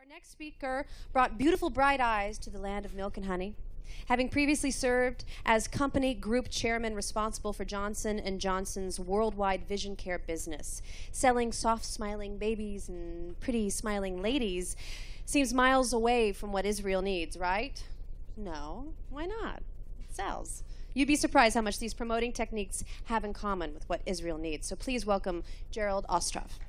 next speaker brought beautiful bright eyes to the land of milk and honey. Having previously served as company group chairman responsible for Johnson & Johnson's worldwide vision care business, selling soft-smiling babies and pretty smiling ladies seems miles away from what Israel needs, right? No, why not? It sells. You'd be surprised how much these promoting techniques have in common with what Israel needs. So please welcome Gerald Ostrov.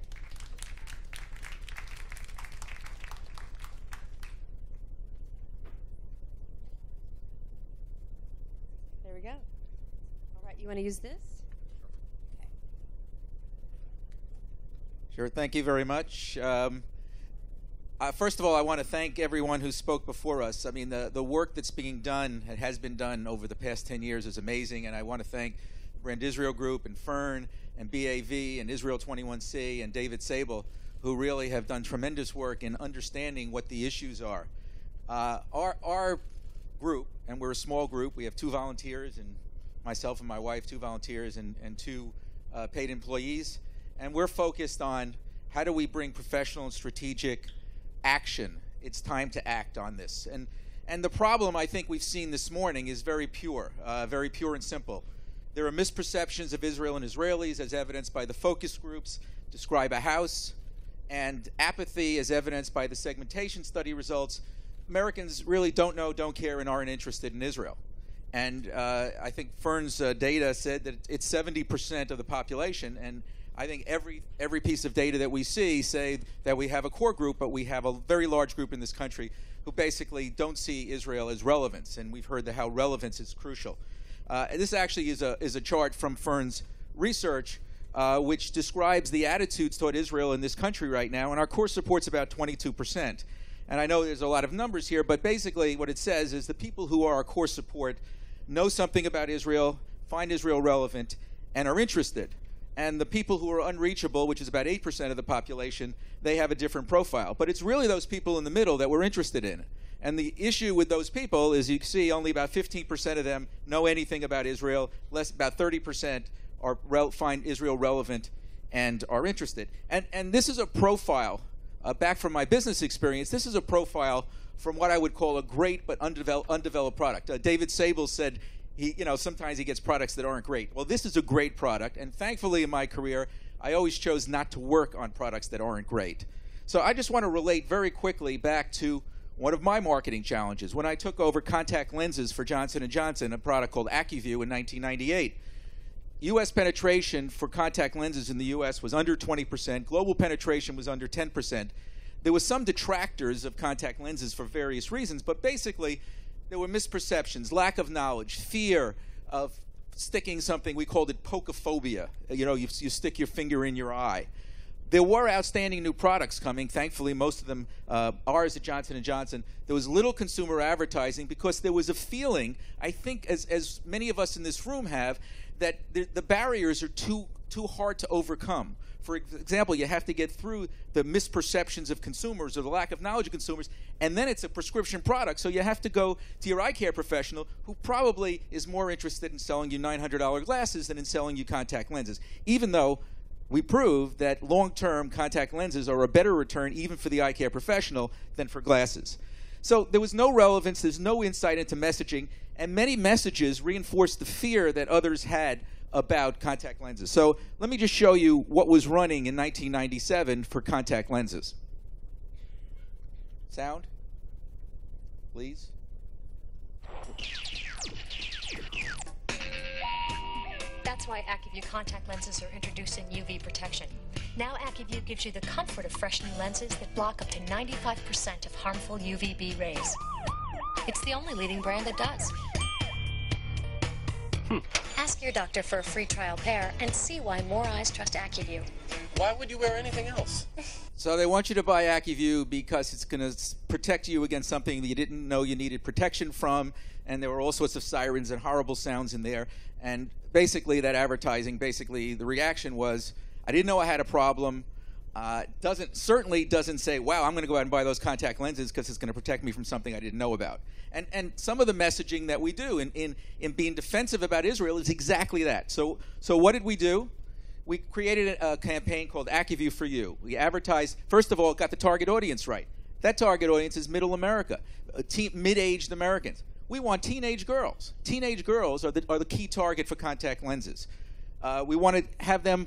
There we go. All right, you want to use this? Okay. Sure, thank you very much. First of all, I want to thank everyone who spoke before us. I mean, the work that's being done, and has been done over the past 10 years is amazing, and I want to thank Brand Israel Group and Fern and BAV and Israel 21C and David Sable, who really have done tremendous work in understanding what the issues are. Our group, and we're a small group, we have 2 volunteers, and myself and my wife, 2 volunteers and 2 paid employees, and we're focused on how do we bring professional and strategic action. It's time to act on this. And the problem I think we've seen this morning is very pure and simple. There are misperceptions of Israel and Israelis as evidenced by the focus groups, Describe a House, and apathy as evidenced by the segmentation study results. Americans really don't know, don't care, and aren't interested in Israel. And I think Fern's data said that it's 70% of the population, and I think every piece of data that we see say that we have a core group, but we have a very large group in this country who basically don't see Israel as relevance, and we've heard that how relevance is crucial. This actually is a chart from Fern's research, which describes the attitudes toward Israel in this country right now, and our core support's about 22%. And I know there's a lot of numbers here, but basically what it says is the people who are our core support know something about Israel, find Israel relevant, and are interested. And the people who are unreachable, which is about 8% of the population, they have a different profile. But it's really those people in the middle that we're interested in. And the issue with those people is you see only about 15% of them know anything about Israel, about 30% find Israel relevant and are interested. And this is a profile, back from my business experience, this is a profile from what I would call a great but undeveloped product. David Sable said, sometimes he gets products that aren't great. Well, this is a great product, and thankfully in my career, I always chose not to work on products that aren't great. So I just want to relate very quickly back to one of my marketing challenges. When I took over contact lenses for Johnson & Johnson, a product called AccuView in 1998, U.S. penetration for contact lenses in the U.S. was under 20%. Global penetration was under 10%. There was some detractors of contact lenses for various reasons, but basically, there were misperceptions, lack of knowledge, fear of sticking something. We called it pokophobia. You stick your finger in your eye. There were outstanding new products coming. Thankfully, most of them ours at Johnson & Johnson. There was little consumer advertising because there was a feeling, I think, as many of us in this room have, that the barriers are too hard to overcome. For example, you have to get through the misperceptions of consumers or the lack of knowledge of consumers, and then it's a prescription product, so you have to go to your eye care professional who probably is more interested in selling you $900 glasses than in selling you contact lenses, even though we proved that long-term contact lenses are a better return even for the eye care professional than for glasses. So there was no relevance, there's no insight into messaging, and many messages reinforced the fear that others had about contact lenses. So let me just show you what was running in 1997 for contact lenses. Sound, please. That's why AccuView contact lenses are introducing UV protection. Now AccuView gives you the comfort of fresh new lenses that block up to 95% of harmful UVB rays. It's the only leading brand that does. Ask your doctor for a free trial pair and see why more eyes trust AccuView. Why would you wear anything else? So they want you to buy AccuView because it's going to protect you against something that you didn't know you needed protection from, and there were all sorts of sirens and horrible sounds in there. And basically that advertising, the reaction was, I didn't know I had a problem. Certainly doesn't say, wow, I'm going to go out and buy those contact lenses because it's going to protect me from something I didn't know about. And some of the messaging that we do in being defensive about Israel is exactly that. So what did we do? We created a campaign called AccuView for You. We advertised, first of all, got the target audience right. That target audience is middle America, mid-aged Americans. We want teenage girls. Teenage girls are the key target for contact lenses. We want to have them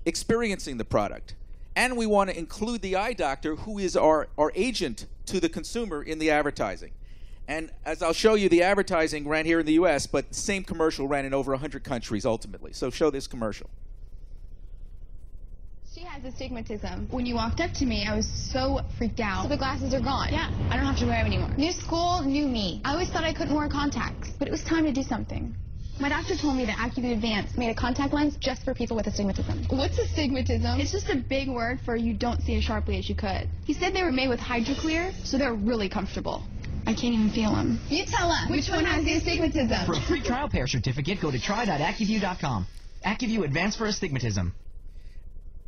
experiencing the product. And we want to include the eye doctor, who is our agent to the consumer in the advertising. And as I'll show you, the advertising ran here in the US, but the same commercial ran in over 100 countries ultimately. So show this commercial. She has astigmatism. When you walked up to me, I was so freaked out. So the glasses are gone. Yeah, I don't have to wear them anymore. New school, new me. I always thought I couldn't wear contacts, but it was time to do something. My doctor told me that AccuView Advanced made a contact lens just for people with astigmatism. What's astigmatism? It's just a big word for you don't see as sharply as you could. He said they were made with HydroClear, so they're really comfortable. I can't even feel them. You tell us. Which one has the astigmatism? For a free trial pair certificate, go to try.accuview.com. AccuView Advanced for Astigmatism.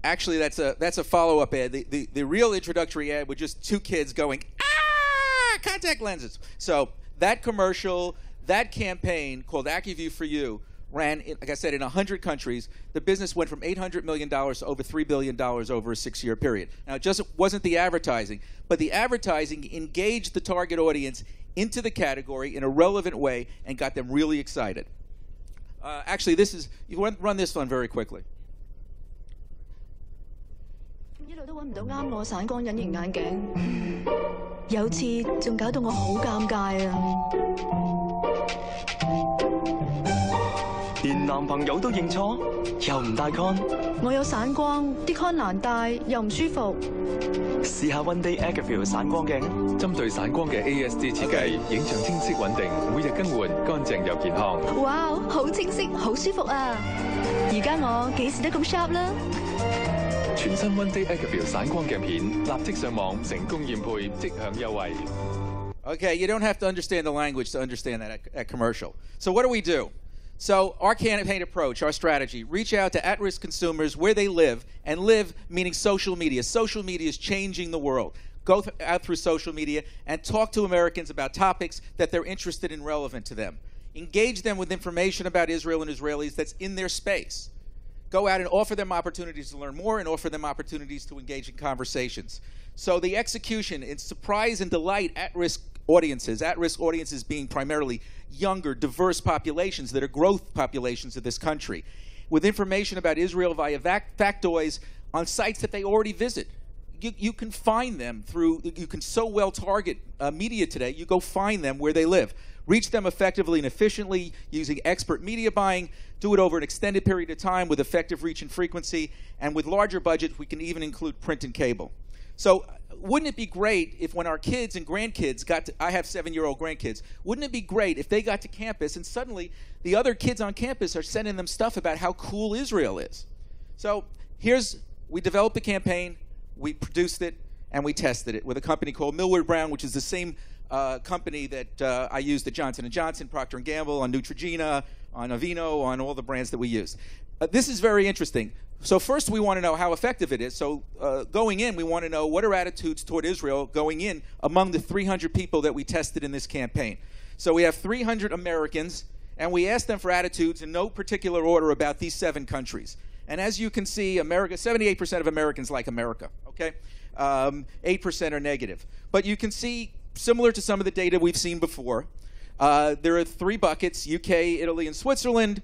Actually, that's a follow-up ad. The real introductory ad was just two kids going, ah, contact lenses. So that commercial, that campaign called AccuView for You ran, like I said, in 100 countries. The business went from $800 million to over $3 billion over a 6-year period. Now, it just wasn't the advertising, but the advertising engaged the target audience into the category in a relevant way and got them really excited. Actually, you run this one very quickly. 一路都揾唔到啱我散光隱形眼鏡，有次仲搞到我好尷尬啊！連男朋友都認錯，又唔戴 con。我有散光，啲 con 難戴又唔舒服。試下 One Day AccuView 散光鏡，針對散光嘅 ASD 設計，影像清晰穩定，每日更換，乾淨又健康。哇，好清晰，好舒服啊！而家我幾時都咁 sharp 啦！ 全新 One Day AccuView 散光鏡片，立即上網成功驗配，即享優惠。 Okay, you don't have to understand the language to understand that commercial. So what do? So our campaign approach, our strategy, reach out to at-risk consumers where they live, and live meaning social media. Social media is changing the world. Go out through social media and talk to Americans about topics that they're interested in, relevant to them. Engage them with information about Israel and Israelis that's in their space. Go out and offer them opportunities to learn more and offer them opportunities to engage in conversations. So the execution, in surprise and delight at-risk audiences being primarily younger, diverse populations that are growth populations of this country, with information about Israel via factoids on sites that they already visit. You can find them you can so well target media today, you go find them where they live. Reach them effectively and efficiently using expert media buying. Do it over an extended period of time with effective reach and frequency. And with larger budgets, we can even include print and cable. So wouldn't it be great if when our kids and grandkids I have 7-year-old grandkids, wouldn't it be great if they got to campus and suddenly the other kids on campus are sending them stuff about how cool Israel is? So we developed the campaign, we produced it, and we tested it with a company called Millward Brown, which is the same company that I used at Johnson & Johnson, Procter & Gamble, on Neutrogena, on Aveeno, on all the brands that we use. This is very interesting. So first we want to know how effective it is. So going in, we want to know what are attitudes toward Israel going in among the 300 people that we tested in this campaign. So we have 300 Americans, and we asked them for attitudes in no particular order about these 7 countries. And as you can see, 78% of Americans like America, okay? 8% are negative. But you can see, similar to some of the data we've seen before, there are 3 buckets: UK, Italy, and Switzerland.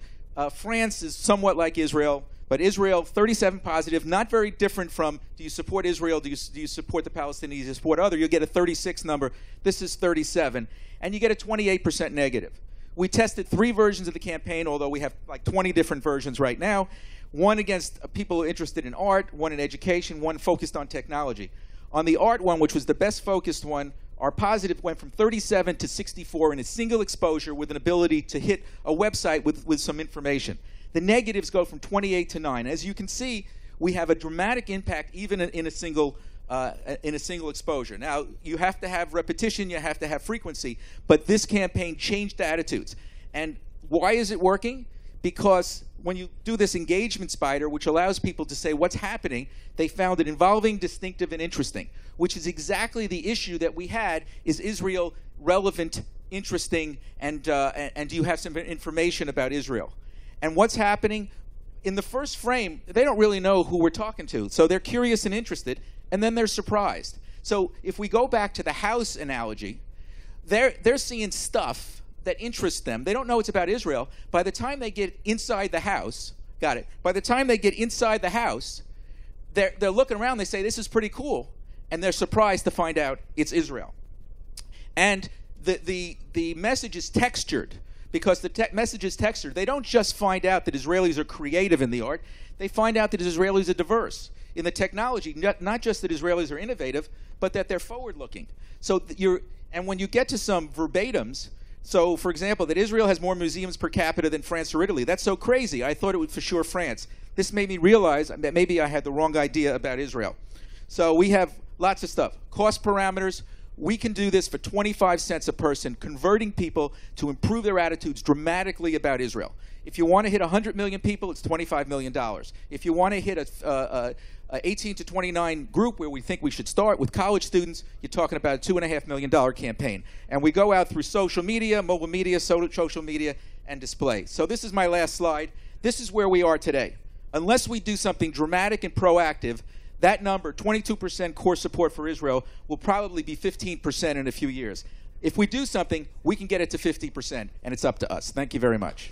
France is somewhat like Israel, but Israel, 37 positive, not very different from, do you support Israel, do you support the Palestinians, do you support other? You'll get a 36 number. This is 37. And you get a 28% negative. We tested 3 versions of the campaign, although we have like 20 different versions right now. One against people interested in art, one in education, one focused on technology. On the art one, which was the best focused one, our positive went from 37 to 64 in a single exposure with an ability to hit a website with some information. The negatives go from 28 to 9. As you can see, we have a dramatic impact even in a single exposure. Now, you have to have repetition, you have to have frequency, but this campaign changed attitudes. And why is it working? Because when you do this engagement spider, which allows people to say what's happening, they found it involving, distinctive, and interesting, which is exactly the issue that we had. Is Israel relevant, interesting, and do you have some information about Israel? And what's happening? In the first frame, they don't really know who we're talking to, so they're curious and interested, and then they're surprised. So if we go back to the house analogy, they're seeing stuff that interests them. They don't know it's about Israel. By the time they get inside the house, got it? By the time they get inside the house, they're looking around, they say, this is pretty cool. And they're surprised to find out it's Israel. And the message is textured. Because the message is textured. They don't just find out that Israelis are creative in the art. They find out that Israelis are diverse in the technology. Not just that Israelis are innovative, but that they're forward-looking. So and when you get to some verbatims, so for example, that Israel has more museums per capita than France or Italy. That's so crazy. I thought it would for sure France. This made me realize that maybe I had the wrong idea about Israel. So we have lots of stuff. Cost parameters. We can do this for 25 cents a person, converting people to improve their attitudes dramatically about Israel. If you want to hit 100 million people, it's $25 million. If you want to hit a 18 to 29 group where we think we should start with college students, you're talking about a $2.5 million campaign. And we go out through social media, mobile media, social media, and display. So this is my last slide. This is where we are today. Unless we do something dramatic and proactive, that number, 22% core support for Israel, will probably be 15% in a few years. If we do something, we can get it to 50%, and it's up to us. Thank you very much.